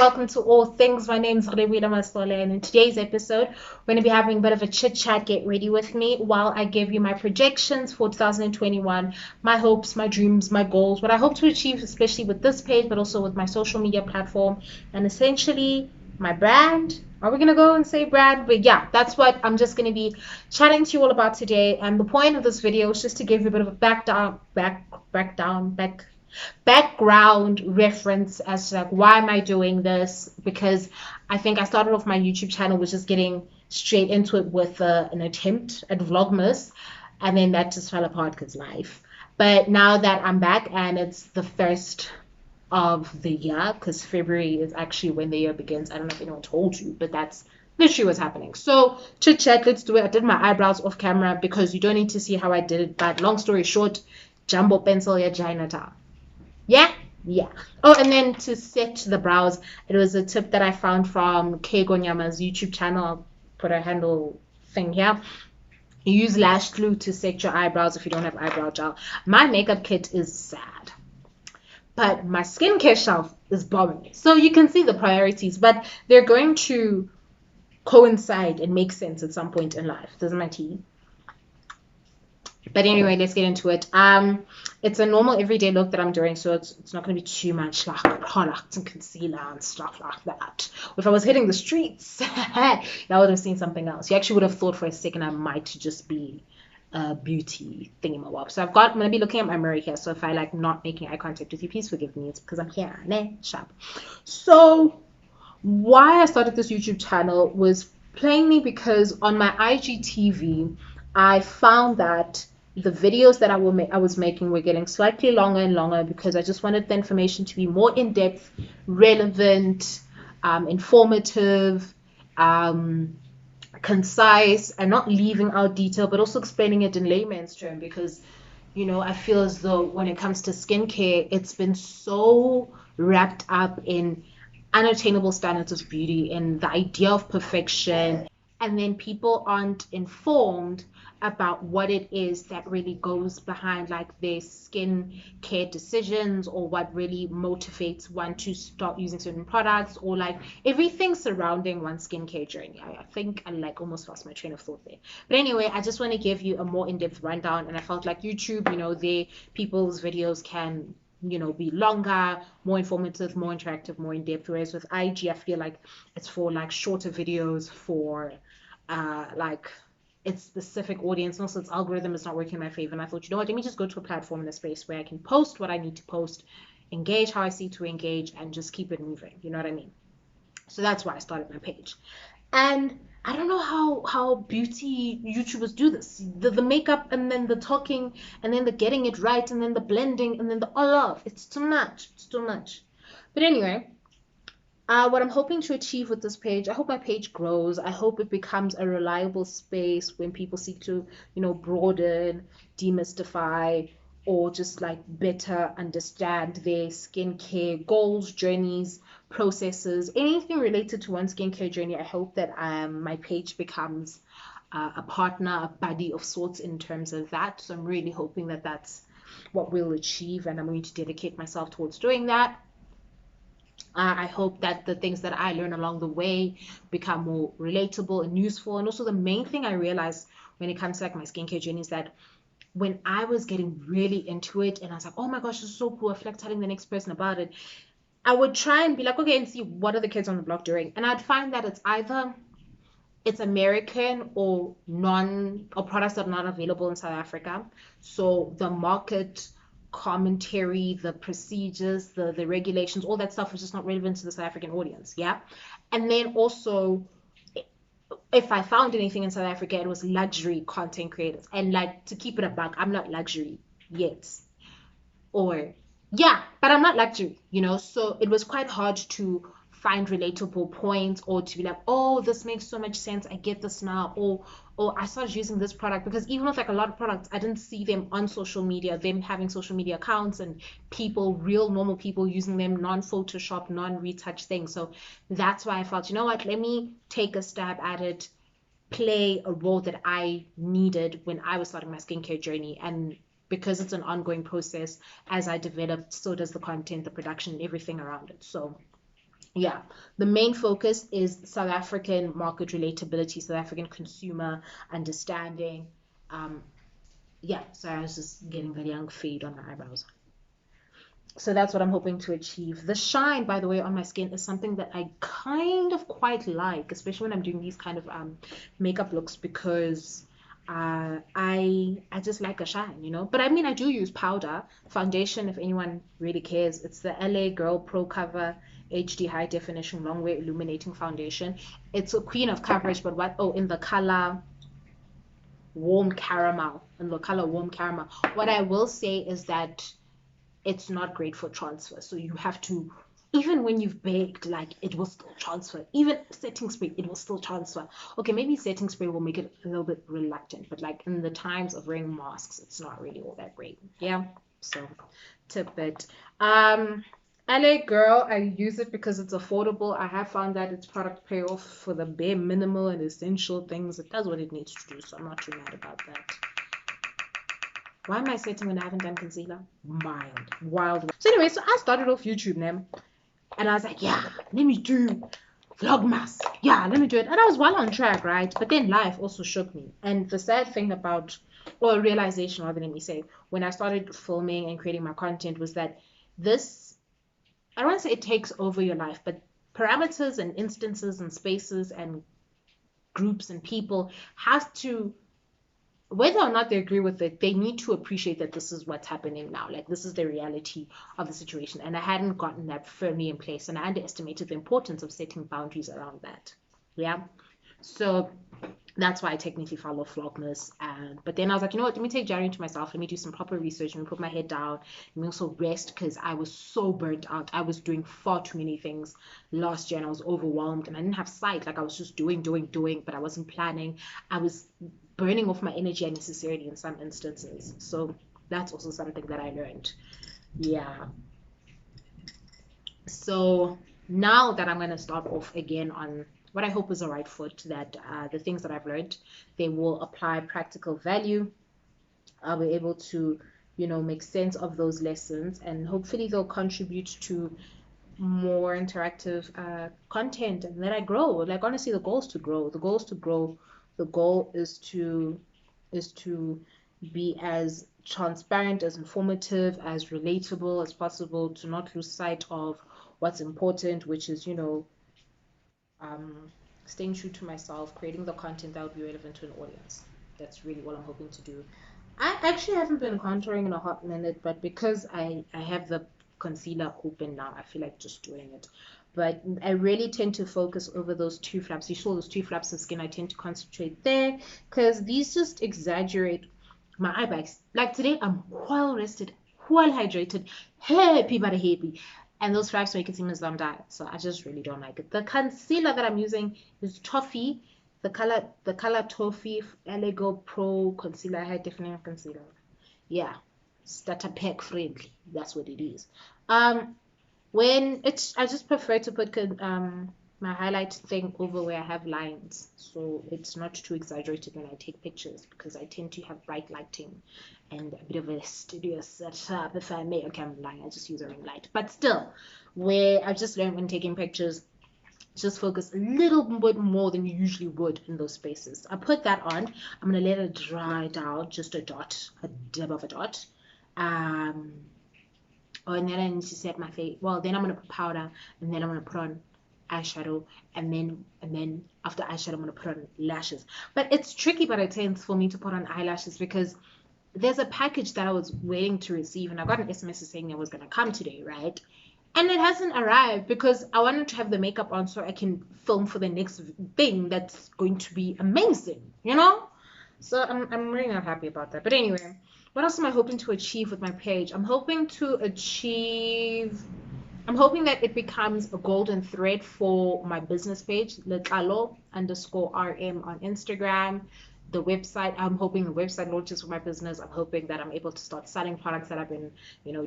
welcome to All Things. My name is Relebohile Masole, and in today's episode, we're going to be having a bit of a chit chat. Get ready with me while I give you my projections for 2021, my hopes, my dreams, my goals, what I hope to achieve, especially with this page, but also with my social media platform, and essentially my brand. Are we going to go and say brand? But yeah, that's what I'm just going to be chatting to you all about today. And the point of this video is just to give you a bit of a background reference as to like why am I doing this, because I think I started off my YouTube channel was just getting straight into it with an attempt at vlogmas, and then that just fell apart because life. But now that I'm back and it's the first of the year, because February is actually when the year begins. I don't know if anyone told you, but that's literally what's happening. So chit chat, let's do it. I did my eyebrows off camera because you don't need to see how I did it, but long story short, jumbo pencil ya Chinatown. Yeah. Oh, and then to set the brows, it was a tip that I found from Kegonyama's YouTube channel. I'll put a handle thing here. You use lash glue to set your eyebrows if you don't have eyebrow gel. My makeup kit is sad, but my skincare shelf is bombing. So you can see the priorities, but they're going to coincide and make sense at some point in life. Doesn't my tea? But anyway, let's get into it. It's a normal everyday look that I'm doing, so it's not going to be too much like products and concealer and stuff like that. If I was hitting the streets, y'all would have seen something else. You actually would have thought for a second I might just be a beauty thingy-ma-wob. So I'm going to be looking at my mirror here. So if I like not making eye contact with you, please forgive me. It's because I'm here, ne? Sharp. So why I started this YouTube channel was plainly because on my IGTV, I found that the videos that I was making were getting slightly longer and longer because I just wanted the information to be more in-depth, relevant, informative, concise, and not leaving out detail, but also explaining it in layman's term, because I feel as though when it comes to skincare, it's been so wrapped up in unattainable standards of beauty and the idea of perfection, and then people aren't informed about what it is that really goes behind like their skin care decisions, or what really motivates one to start using certain products, or like everything surrounding one's skincare journey. I think I like almost lost my train of thought there. But anyway, I just want to give you a more in-depth rundown, and I felt like YouTube, people's videos can be longer, more informative, more interactive, more in-depth, whereas with IG I feel like it's for like shorter videos for like its specific audience. Also, its algorithm is not working in my favor, and I thought, let me just go to a platform in a space where I can post what I need to post, engage how I see to engage, and just keep it moving. You know what I mean? So that's why I started my page. And I don't know how beauty YouTubers do this. The makeup, and then the talking, and then the getting it right, and then the blending, and then the all of. It's too much. It's too much. But anyway, what I'm hoping to achieve with this page, I hope my page grows. I hope it becomes a reliable space when people seek to, broaden, demystify, or just like better understand their skincare goals, journeys, processes, anything related to one skincare journey. I hope that my page becomes a partner, a buddy of sorts in terms of that. So I'm really hoping that that's what we'll achieve, and I'm going to dedicate myself towards doing that. I hope that the things that I learn along the way become more relatable and useful. And also the main thing I realized when it comes to like my skincare journey is that when I was getting really into it and I was like, oh my gosh, this is so cool, I feel like telling the next person about it, I would try and be like, okay, and see what are the kids on the block doing. And I'd find that it's American or products that are not available in South Africa. So the market commentary, the procedures, the regulations, all that stuff is just not relevant to the South African audience. Yeah. And then also, if I found anything in South Africa, it was luxury content creators. And like, to keep it a buck, I'm not luxury yet. Or yeah, but I'm not luxury, so it was quite hard to find relatable points, or to be like, oh, this makes so much sense, I get this now, or I started using this product, because even with like a lot of products, I didn't see them on social media, them having social media accounts, and people, real normal people using them, non-Photoshop, non-retouch things. So that's why I felt, what, let me take a stab at it, play a role that I needed when I was starting my skincare journey. And because it's an ongoing process, as I developed, so does the content, the production, and everything around it. So Yeah, the main focus is South African market relatability, South African consumer understanding. Um, yeah, sorry, I was just getting the young fade on my eyebrows. So that's what I'm hoping to achieve. The shine, by the way, on my skin is something that I kind of quite like, especially when I'm doing these kind of makeup looks, because I just like a shine, you know. But I mean, I do use powder foundation if anyone really cares. It's the LA Girl Pro Cover HD High Definition Long Wear Illuminating Foundation. It's a queen of coverage, but what? Oh, in the color warm caramel. In the color warm caramel. What I will say is that it's not great for transfer. So you have to, even when you've baked, like it will still transfer. Even setting spray, it will still transfer. Okay, maybe setting spray will make it a little bit reluctant, but like in the times of wearing masks, it's not really all that great. Yeah. So tip it. LA Girl, I use it because it's affordable. I have found that its product pay off for the bare minimal and essential things. It does what it needs to do, so I'm not too mad about that. Why am I sweating when I haven't done concealer? Mild. Wild. So anyway, so I started off YouTube now, and I was like, yeah, let me do Vlogmas. Yeah, let me do it. And I was well on track, right? But then life also shook me. And the sad thing about, or realization rather, let me say, when I started filming and creating my content was that this, I don't want to say it takes over your life, but parameters and instances and spaces and groups and people have to, whether or not they agree with it, they need to appreciate that this is what's happening now. Like, this is the reality of the situation. And I hadn't gotten that firmly in place, and I underestimated the importance of setting boundaries around that. Yeah. So that's why I technically follow Vlogmas. But then I was like, you know what? Let me take January to myself. Let me do some proper research. Let me put my head down. Let me also rest because I was so burnt out. I was doing far too many things last year and I was overwhelmed and I didn't have sight. Like I was just doing, but I wasn't planning. I was burning off my energy unnecessarily in some instances. So that's also something that I learned. Yeah. So now that I'm going to start off again on what I hope is a right foot, that the things that I've learned, they will apply practical value. I'll be able to, make sense of those lessons and hopefully they'll contribute to more interactive content and that I grow. Like honestly, the goal is to grow. The goal is to grow. The goal is to be as transparent, as informative, as relatable as possible, to not lose sight of what's important, which is, um, staying true to myself, creating the content that will be relevant to an audience. That's really what I'm hoping to do. I actually haven't been contouring in a hot minute, but because I have the concealer open now, I feel like just doing it. But I really tend to focus over those two flaps. You saw those two flaps of skin. I tend to concentrate there because these just exaggerate my eye bags. Like today, I'm well rested, well hydrated, happy but happy. And those flaps make it seem as though I'm dying. So I just really don't like it. The concealer that I'm using is Toffee, the color Toffee Lego Pro Concealer, High Definition Concealer. Yeah, starter pack friendly. That's what it is. Um, when it's, I just prefer to put my highlight thing over where I have lines, so it's not too exaggerated when I take pictures because I tend to have bright lighting and a bit of a studio setup, if I may. Okay, I'm lying. I just use a ring light, but still, where I've just learned when taking pictures, just focus a little bit more than you usually would in those spaces. I put that on. I'm gonna let it dry down, just a dot, a dip of a dot. Um, Oh, and then I need to set my face. Well, then I'm gonna put powder, and then I'm gonna put on eyeshadow, and then after eyeshadow, I'm gonna put on lashes. But it's tricky, but it tends for me to put on eyelashes because there's a package that I was waiting to receive, and I got an SMS saying it was gonna come today, right? And it hasn't arrived because I wanted to have the makeup on so I can film for the next thing that's going to be amazing. So I'm really not happy about that. But anyway, what else am I hoping to achieve with my page? I'm hoping that it becomes a golden thread for my business page, letlalo_rm on Instagram. The website, I'm hoping the website launches for my business. I'm hoping that I'm able to start selling products that I've been,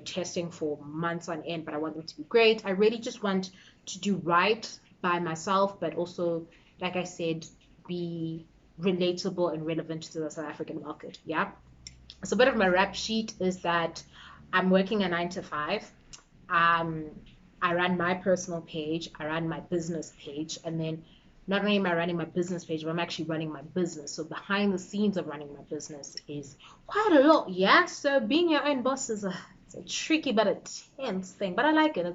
testing for months on end, but I want them to be great. I really just want to do right by myself, but also, like I said, be relatable and relevant to the South African market. Yeah. So a bit of my rap sheet is that I'm working a 9 to 5. Um, I run my personal page, I run my business page, and then not only am I running my business page, but I'm actually running my business. So behind the scenes of running my business is quite a lot. Yeah, so being your own boss is it's a tricky but a tense thing, but I like it.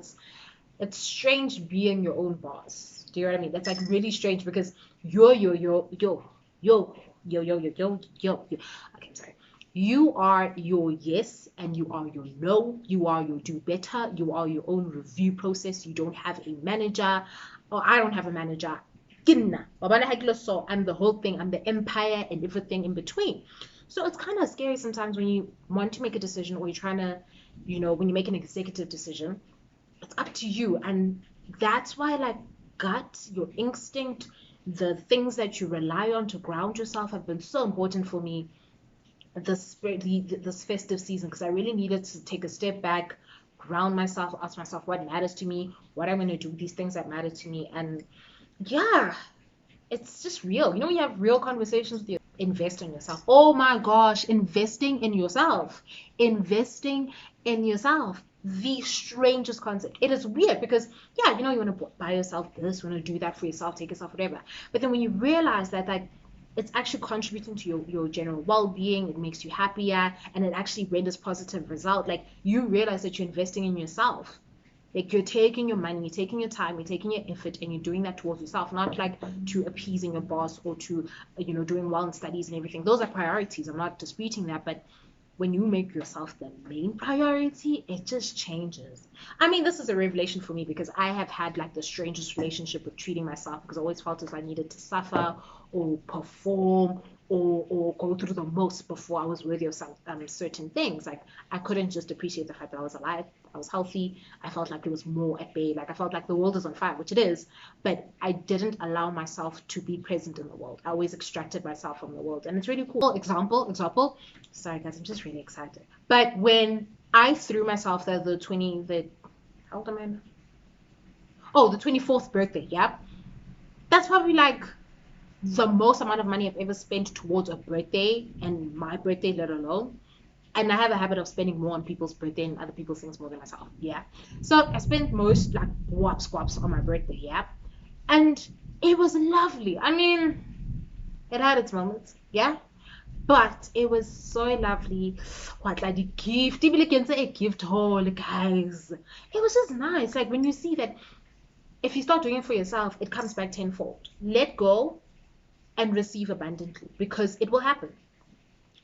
It's strange being your own boss. Do you know what I mean? That's like really strange because yo. Okay, I'm sorry. You are your yes and you are your no. You are your do better. You are your own review process. You don't have a manager, or I don't have a manager. Kinna. So I'm the whole thing. I'm the empire and everything in between. So it's kind of scary sometimes when you want to make a decision or you're trying to, when you make an executive decision, it's up to you. And that's why, like, gut, your instinct, the things that you rely on to ground yourself have been so important for me this festive season, because I really needed to take a step back, ground myself, ask myself what matters to me, what I'm going to do, these things that matter to me. And yeah, it's just real. When you have real conversations with you, invest in yourself. Oh my gosh, investing in yourself. Investing in yourself. The strangest concept. It is weird because, yeah, you want to buy yourself this, you want to do that for yourself, take yourself, whatever. But then when you realize that, like, it's actually contributing to your general well-being, it makes you happier, and it actually renders positive result, like, you realize that you're investing in yourself. Like, you're taking your money, you're taking your time, you're taking your effort, and you're doing that towards yourself, not like to appeasing your boss or to, doing well in studies and everything. Those are priorities. I'm not disputing that, but when you make yourself the main priority, it just changes. I mean, this is a revelation for me because I have had like the strangest relationship with treating myself, because I always felt as I needed to suffer or perform or go through the most before I was worthy of some certain things. Like, I couldn't just appreciate the fact that I was alive, I was healthy. I felt like it was more at bay. Like, I felt like the world is on fire, which it is, but I didn't allow myself to be present in the world. I always extracted myself from the world, and it's really cool. Example. Sorry guys, I'm just really excited. But when I threw myself how old am I? Oh, the 24th birthday. Yeah, that's probably like the most amount of money I've ever spent towards a birthday, and my birthday let alone. And I have a habit of spending more on people's birthday and other people's things more than myself. Yeah. So I spent most like squaps on my birthday. Yeah. And it was lovely. I mean, it had its moments. Yeah. But it was so lovely. What, like the gift? Even like a gift haul, guys. It was just nice. Like, when you see that if you start doing it for yourself, it comes back tenfold. Let go and receive abundantly, because it will happen.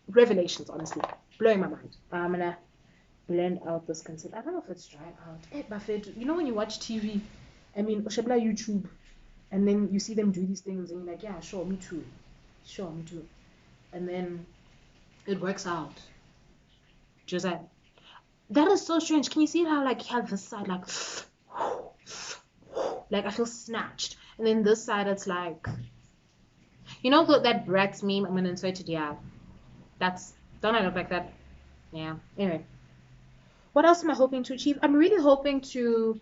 Revelations, honestly, blowing my mind. I'm gonna blend out this concept. I don't know if it's dry out. Hey, Buffett, when you watch TV, I mean, Oshabla YouTube, and then you see them do these things, and you're like, yeah, sure, me too. Sure, me too. And then it works out. Just that is so strange. Can you see how, like, you have this side, like, like, I feel snatched. And then this side, it's like, that Bratz meme, I'm gonna insert it, yeah. Don't I look like that? Yeah. Anyway. What else am I hoping to achieve? I'm really hoping to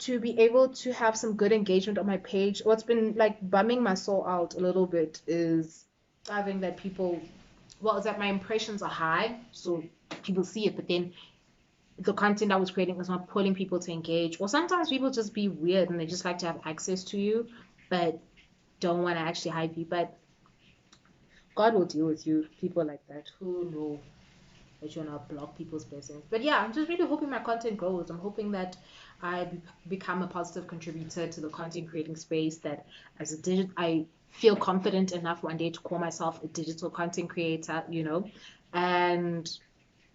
be able to have some good engagement on my page. What's been like bumming my soul out a little bit is having that is that my impressions are high, so people see it, but then the content I was creating is not pulling people to engage. Or sometimes people just be weird and they just like to have access to you, but don't want to actually hype you. But God will deal with you, people like that who know that you're not block people's blessings. But yeah, I'm just really hoping my content grows. I'm hoping that I become a positive contributor to the content creating space, that as I feel confident enough one day to call myself a digital content creator, and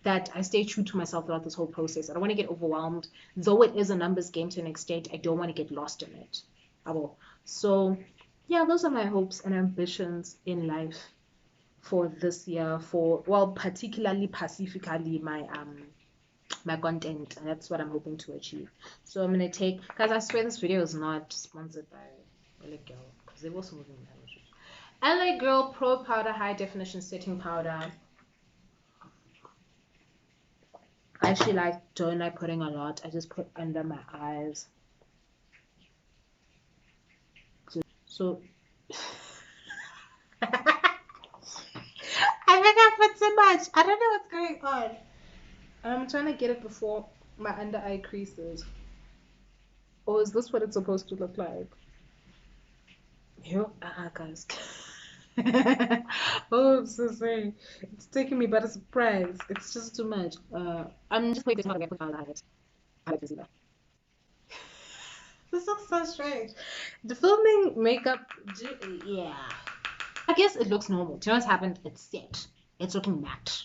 that I stay true to myself throughout this whole process. I don't want to get overwhelmed. Though it is a numbers game to an extent, I don't want to get lost in it. I will. So yeah, those are my hopes and ambitions in life for this year, particularly pacifically my content, and that's what I'm hoping to achieve. So I'm gonna take, because I swear this video is not sponsored by LA Girl, because they've also moving LA Girl Pro Powder High Definition Setting Powder. I actually don't like putting a lot. I just put under my eyes. So I think I put so much. I don't know what's going on. I'm trying to get it before my under eye creases. Or is this what it's supposed to look like? Yo, guys. Oh, I'm so sorry. It's taking me by the surprise. It's just too much. I'm just waiting to get it. I like to see that. This looks so strange. The filming makeup, yeah. I guess it looks normal. Do you know what's happened? It's set. It's looking matte.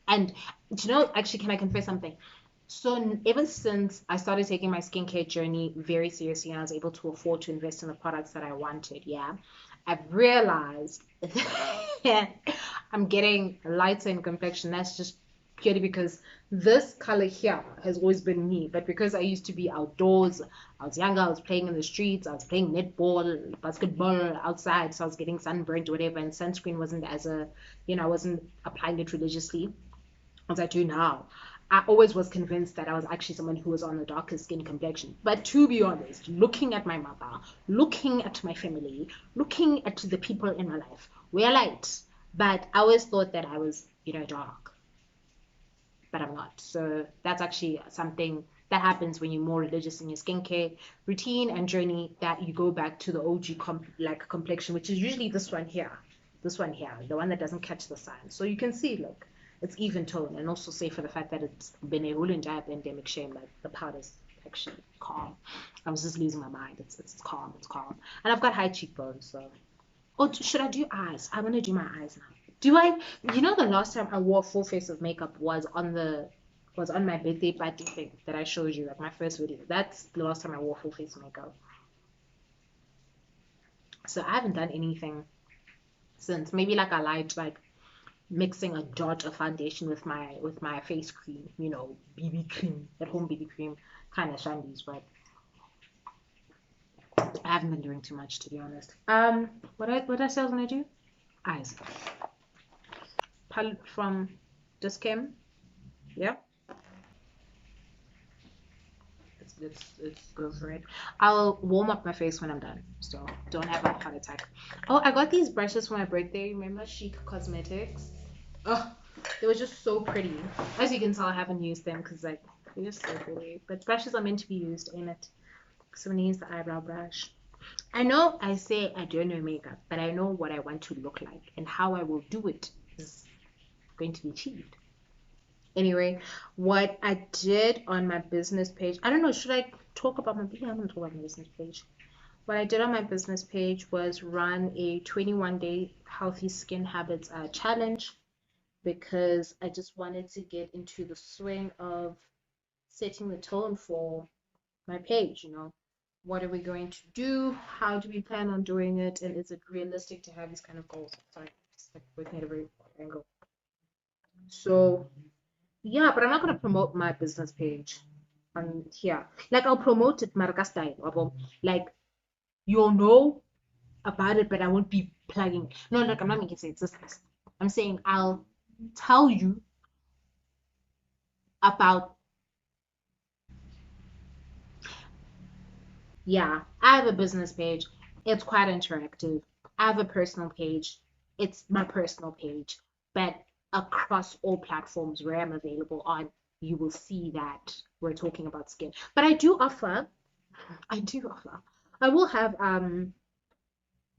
And do you know, actually, can I confess something? So ever since I started taking my skincare journey very seriously and I was able to afford to invest in the products that I wanted, yeah, I've realized that I'm getting lighter in complexion. That's just purely because this color here has always been me. But because I used to be outdoors, I was younger, I was playing in the streets, I was playing netball, basketball outside, so I was getting sunburned or whatever, and sunscreen wasn't as a, I wasn't applying it religiously as I do now. I always was convinced that I was actually someone who was on the darker skin complexion. But to be honest, looking at my mother, looking at my family, looking at the people in my life, we're light. But I always thought that I was, dark. But I'm not. So that's actually something that happens when you're more religious in your skincare routine and journey, that you go back to the OG complexion, which is usually this one here. This one here, the one that doesn't catch the sun. So you can see, look, it's even tone, and also say for the fact that it's been a whole entire pandemic shame, like the powder's actually calm. I was just losing my mind. It's calm, it's calm. And I've got high cheekbones, so. Oh, should I do eyes? I'm gonna do my eyes now. Do I? The last time I wore a full face of makeup was on my birthday party thing that I showed you, like my first video. That's the last time I wore full face makeup. So I haven't done anything since. Maybe like I lied, like mixing a dot of foundation with my face cream, BB cream, at home BB cream, kind of shandies, but I haven't been doing too much, to be honest. What I say I was gonna do? Eyes. Palette from Discam. Yeah. Let's go for it. I'll warm up my face when I'm done, so don't have a heart attack. Oh, I got these brushes for my birthday. Remember Chic Cosmetics? Oh, they were just so pretty. As you can tell, I haven't used them because they're just so pretty. But brushes are meant to be used, ain't it? So I'm gonna use the eyebrow brush. I know I say I don't know makeup, but I know what I want to look like, and how I will do it is going to be achieved. Anyway, what I did on my business page, I don't know, should I talk about my, yeah, I'm gonna talk about my business page. What I did on my business page was run a 21-day healthy skin habits challenge, because I just wanted to get into the swing of setting the tone for my page. What are we going to do? How do we plan on doing it? And is it realistic to have these kind of goals? Sorry, just like working at a very angle. So yeah, but I'm not gonna promote my business page on here. Like I'll promote it Marga style. Like you'll know about it, but I won't be plugging. No, like I'm not making sense. I'm saying I'll tell you about. Yeah, I have a business page. It's quite interactive. I have a personal page. It's my personal page, but across all platforms where I'm available on, you will see that we're talking about skin. But I do offer. I will have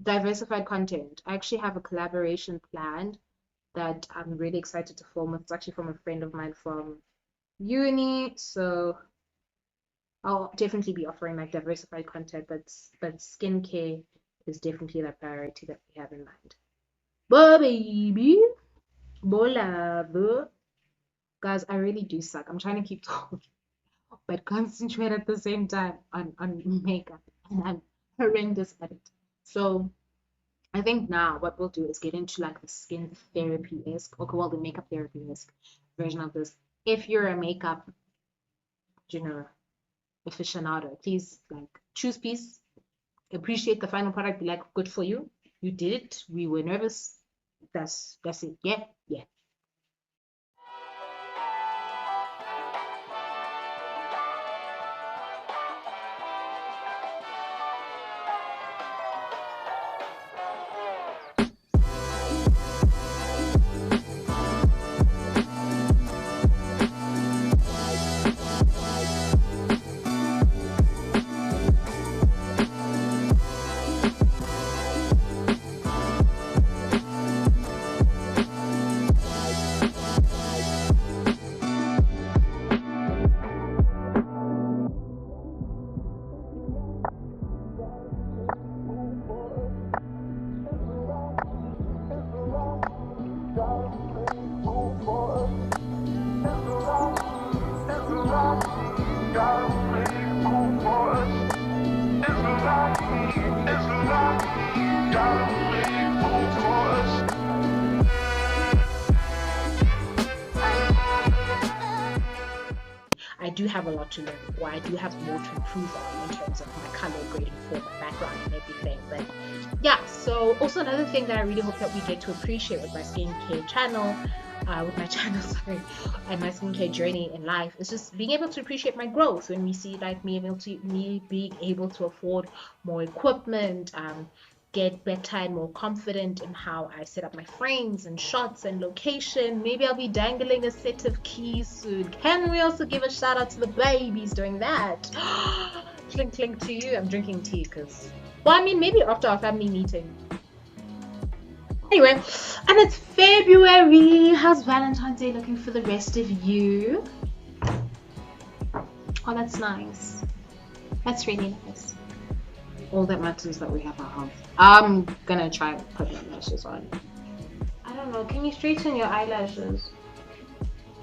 diversified content. I actually have a collaboration planned that I'm really excited to film. It's actually from a friend of mine from uni, so I'll definitely be offering like diversified content, but skincare is definitely the priority that we have in mind. But baby, bola, guys, I really do suck. I'm trying to keep talking, but concentrate at the same time on makeup, and I'm horrendous at it. So I think now what we'll do is get into like the skin therapy-esque, okay, well, the makeup therapy-esque version of this. If you're a makeup, you know, aficionado, please like choose peace, appreciate the final product, be like, good for you. You did it. We were nervous. That's it. Yeah, yeah. I do have a lot to learn, or I do have more to improve on in terms of my color grading for my background and everything. But yeah, so also another thing that I really hope that we get to appreciate with my skincare channel, sorry, and my skincare journey in life is just being able to appreciate my growth when we see like me being able to afford more equipment, get better and more confident in how I set up my frames and shots and location. Maybe I'll be dangling a set of keys soon. Can we also give a shout out to the babies doing that? Clink clink to you. I'm drinking tea because, well, I mean, maybe after our family meeting. Anyway, and it's February. How's Valentine's Day looking for the rest of you? Oh, that's nice. That's really nice. All that matters is that we have our health. I'm gonna try and put my lashes on. I don't know, can you straighten your eyelashes?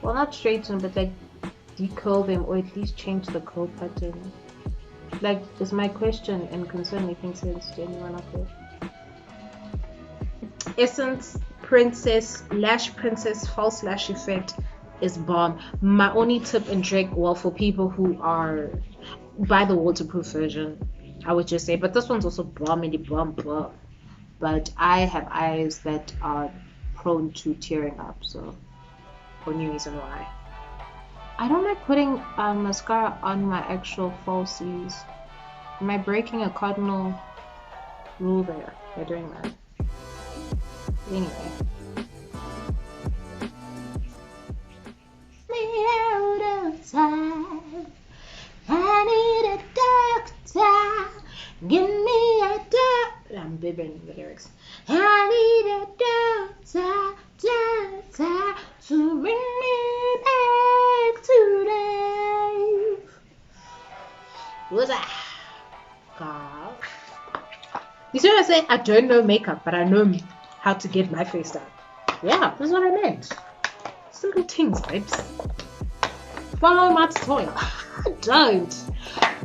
Well, not straighten, but like decurl them, or at least change the curl pattern. Like, is my question and concern making sense to anyone out there? Essence Princess Lash Princess False Lash Effect is bomb. My only tip and trick, well, for people who are buy the waterproof version, I would just say, but this one's also bomb. But I have eyes that are prone to tearing up, so for no reason why. I don't like putting mascara on my actual falsies. Am I breaking a cardinal rule there by doing that? Anyway. Me out of time. I need a doctor. Give me a doctor. I'm bibbing the lyrics. I need a doctor to bring me back to life. What's that? God. You see what I say? I don't know makeup, but I know how to get my face done. Yeah, that's what I meant. Simple things, babes. Follow my tutorial. Don't.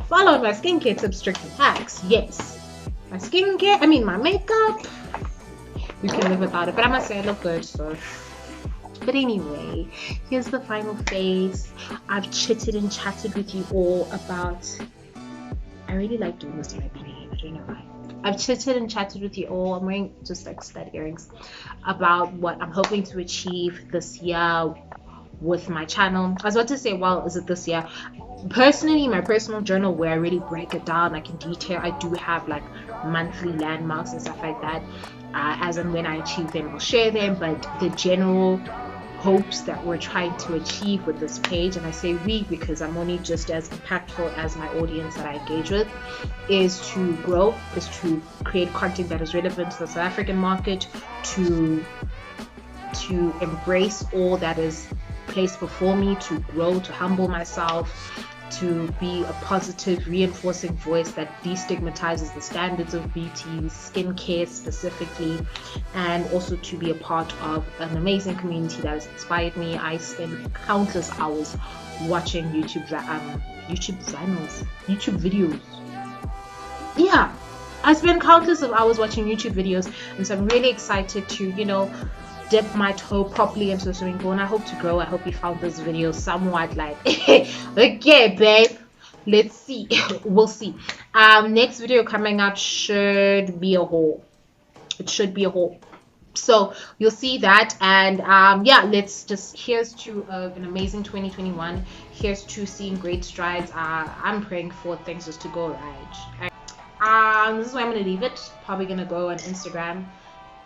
Follow my skincare tips, tricks, and hacks. Yes. My skincare, my makeup, you can live without it. But I must say I look good, so. But anyway, here's the final face. I've chitted and chatted with you all about... I really like doing this to my beauty. I don't know why. I've chitted and chatted with you all. I'm wearing just like stud earrings about what I'm hoping to achieve this year with my channel. I was about to say, well, is it this year? Personally, my personal journal where I really break it down like in detail, I do have like monthly landmarks and stuff like that. As and when I achieve them, I'll share them. But the general hopes that we're trying to achieve with this page, and I say we because I'm only just as impactful as my audience that I engage with, is to grow, is to create content that is relevant to the South African market, to embrace all that is placed before me, to grow, to humble myself, to be a positive, reinforcing voice that destigmatizes the standards of beauty, skincare specifically, and also to be a part of an amazing community that has inspired me. I spend countless hours watching YouTube videos. Yeah, I spend countless of hours watching YouTube videos, and so I'm really excited to, dip my toe properly into the swimming pool, and I hope to grow. I hope you found this video somewhat like okay, babe, let's see. We'll see. Next video coming up should be a haul. It should be a haul, so you'll see that. And yeah, here's to an amazing 2021. Here's to seeing great strides. I'm praying for things just to go right. This is where I'm gonna leave it. Probably gonna go on Instagram,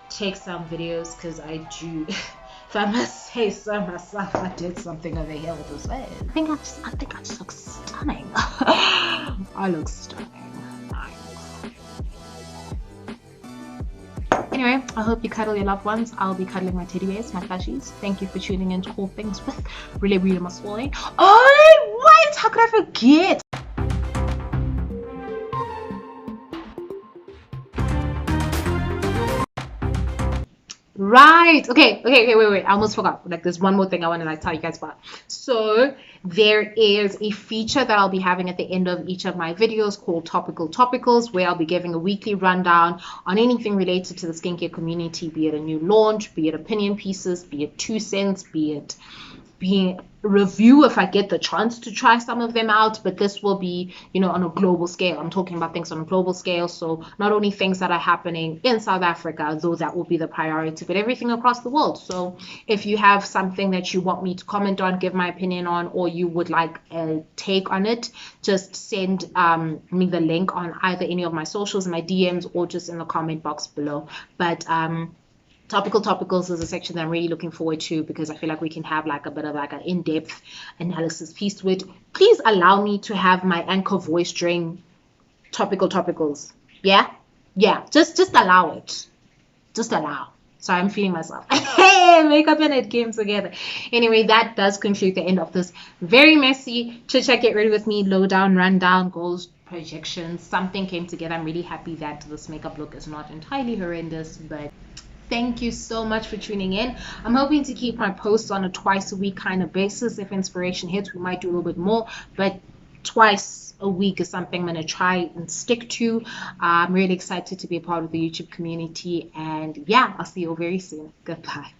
take some videos, because I do, if I must say so myself, I did something over here with this face. I think I just look stunning. I look stunning. Anyway, I hope you cuddle your loved ones. I'll be cuddling my teddy bears, my plushies. Thank you for tuning in to All Things with Relebohile Masole. Oh, wait, how could I forget? Right. Okay, wait. I almost forgot. Like, there's one more thing I want to tell you guys about. So there is a feature that I'll be having at the end of each of my videos called Topical Topicals, where I'll be giving a weekly rundown on anything related to the skincare community, be it a new launch, be it opinion pieces, be it 2 cents, be it review if I get the chance to try some of them out, but this will be, on a global scale. I'm talking about things on a global scale, so not only things that are happening in South Africa, though that will be the priority, but everything across the world. So if you have something that you want me to comment on, give my opinion on, or you would like a take on it, just send me the link on either any of my socials, my DMs, or just in the comment box below. But Topical Topicals is a section that I'm really looking forward to, because I feel like we can have like a bit of like an in-depth analysis piece to it. Please allow me to have my anchor voice during Topical Topicals. Yeah? Just allow it. Just allow. Sorry, I'm feeling myself. Hey, makeup and it came together. Anyway, that does conclude the end of this very messy Chit Chat Get Ready With Me lowdown, rundown, goals, projections. Something came together. I'm really happy that this makeup look is not entirely horrendous, but thank you so much for tuning in. I'm hoping to keep my posts on a twice a week kind of basis. If inspiration hits, we might do a little bit more, but twice a week is something I'm going to try and stick to. I'm really excited to be a part of the YouTube community, and yeah, I'll see you all very soon. Goodbye.